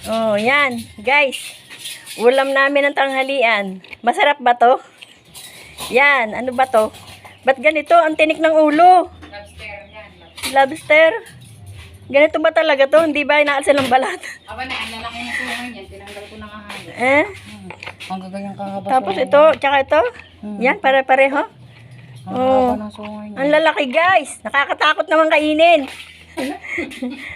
Oh, yan. Guys, ulam namin ng tanghalian. Masarap ba to? Yan, ano ba to? Ba't ganito? Ang tinik ng ulo. Lobster yan. Lobster. Ganito ba talaga to? Hindi ba inaalsa ng balat? Aba na, ang lalaki ng suman yan. Tinanggal ko na nga halo. Ang gagayang kahaba. Tapos ito, tsaka ito. Yan, pare-pareho. Ang ng suman yan. Ang lalaki guys. Nakakatakot naman kainin.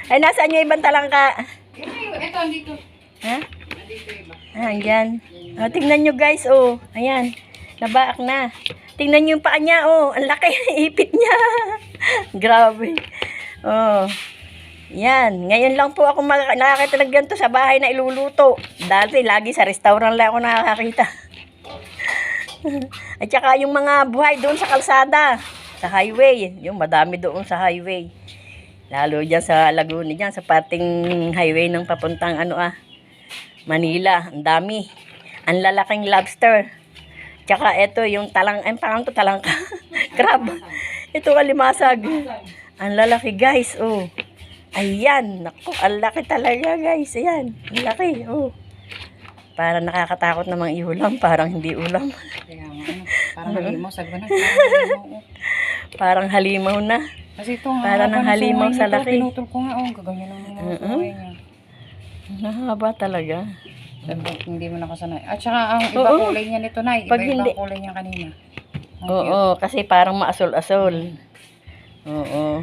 Ay, nasaan yung ibang talangka? Ito, andito. Ha? Andito iba. Andyan. Tingnan nyo guys, oh. Ayan. Nabaak na. Tingnan nyo yung paa niya, oh. Ang laki ng ipit niya. Grabe. Oh. Yan. Ngayon lang po ako nakakita ng ganito sa bahay na iluluto. Dati, lagi sa restaurant lang ako nakakita. At saka yung mga buhay doon sa kalsada. Sa highway. Yung madami doon sa highway. Lalo dyan sa Laguna, dyan sa parting highway ng papuntang Manila. Ang dami. Ang lalaking lobster. Tsaka ito yung parang to talangka. Crab. Ito kalimasag. Ang lalaki guys, oh. Ayan, naku, ang laki talaga guys. Ayan, ang laki, oh. Parang nakakatakot namang iulam, parang hindi ulam. Kaya nga, parang halimaw, sagwa na. Parang halimaw na. Kasi ito nga, parang ng halimaw sa laki. Pinutol ko nga, gaganyan lang mga suway niya. Mahaba talaga. Hindi mo nakasanay. At saka ang iba kulay niya nito na, iba-iba kulay niya kanina. Oo, kasi parang maasol-asol. Oo.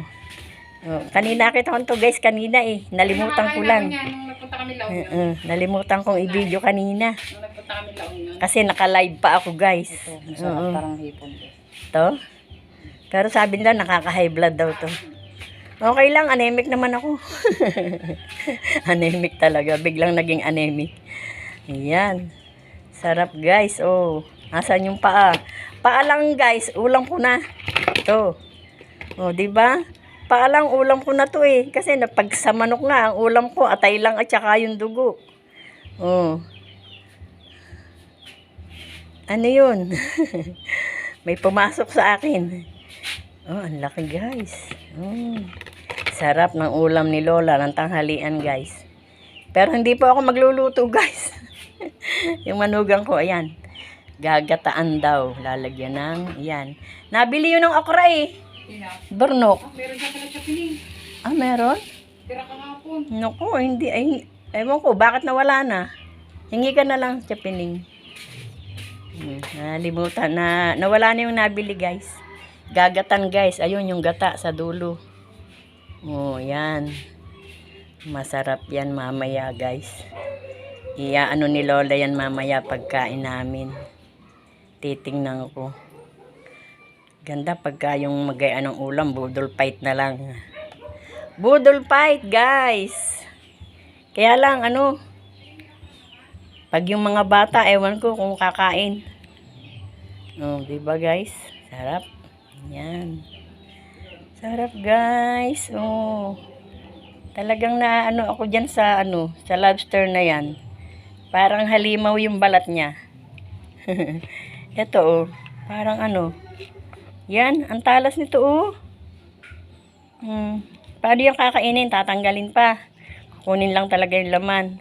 Kanina kita ko to guys, kanina nalimutan ko lang. Nung nagpunta kami Laon. Nalimutan kong i-video kanina. Nung nagpunta kami Laon. Kasi naka-live pa ako guys. Ito, masarap parang hipon. To? Pero sabi nila nakaka-high blood daw to. Okay lang, anemic naman ako. Anemic talaga, biglang naging anemic. Ayan. Sarap guys, oh. Asan yung paa? Paa lang guys, ulam ko na. Ito. Oh, di ba? Paalang ulam ko na to kasi pag sa manok nga ang ulam ko atay lang at saka yung dugo. Oh. Ano yun? May pumasok sa akin. Oh, ang laki guys. Oh. Sarap ng ulam ni Lola ng tanghalian guys. Pero hindi po ako magluluto guys. Yung manugang ko, ayan. Gagataan daw. Lalagyan ng, ayan. Nabili yun ng okra Burnok. Meron siya pala sa piling. Meron? Tira kahapon. Naku, hindi. Ay, ewan ko, bakit nawala na? Hingi ka na lang sa pining. Nalimutan na. Nawala na yung nabili, guys. Gagatan, guys. Ayun, yung gata sa dulo. Oh, yan. Masarap yan mamaya, guys. Iaano ni Lola yan mamaya pagkain namin. Titingnan ko. Ganda pagka yung magaya ng ulam, budol fight na lang. Budol fight, guys. Kaya lang, pag yung mga bata, ewan ko kung kakain. Oh, diba guys? Sarap. Yan. Sarap, guys. Oh. Talagang na, ako dyan sa, sa lobster na yan. Parang halimaw yung balat niya. Ito, oh. Parang yan, ang talas nito, oh. Paano yung kakainin? Tatanggalin pa. Kunin lang talaga yung laman.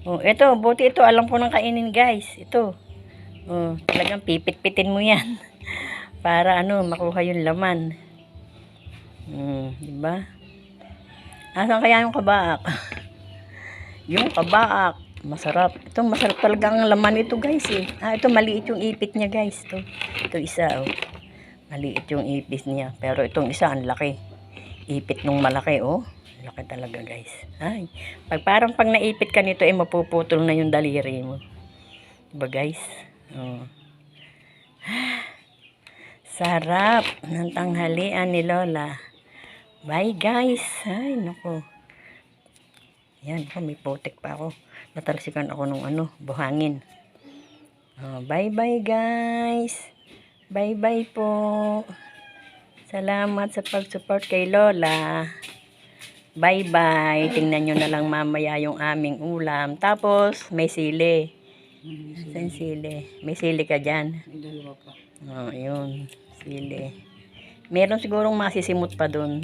Oh, ito, buti ito. Alam ko nang kainin, guys. Ito. Oh, talagang pipit-pitin mo yan. Para, makuha yung laman. Diba? Asan kaya yung kabaak? Yung kabaak. Masarap. Ito, masarap talaga ang laman ito, guys, ito, maliit yung ipit niya, guys. Ito isa, oh. Maliit yung ipis niya. Pero itong isa, ang laki. Ipit nung malaki, oh. Laki talaga, guys. Ay. Parang pag naipit ka nito, mapuputol na yung daliri mo. Diba, guys? Oh. Sarap ng tanghalian ni Lola. Bye, guys. Ay, naku. Yan, may putik pa ako. Natalsikan ako nung buhangin. Oh, bye-bye, guys. Bye-bye po. Salamat sa pag-support kay Lola. Bye-bye. Tingnan nyo na lang mamaya yung aming ulam. Tapos, may sili. Saan sili? May sili ka dyan. May dalawa pa. Oh, yun. Sili. Meron sigurong masisimot pa dun.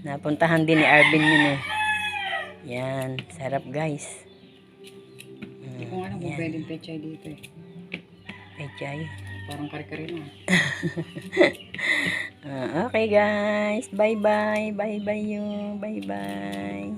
Napuntahan din ni Arvin yun Yan, sarap guys. Hindi ko nga alam kung pwedeng pechay dito eh. Pechay. Parang kare-kare na. Okay guys, bye bye, bye bye you, bye bye.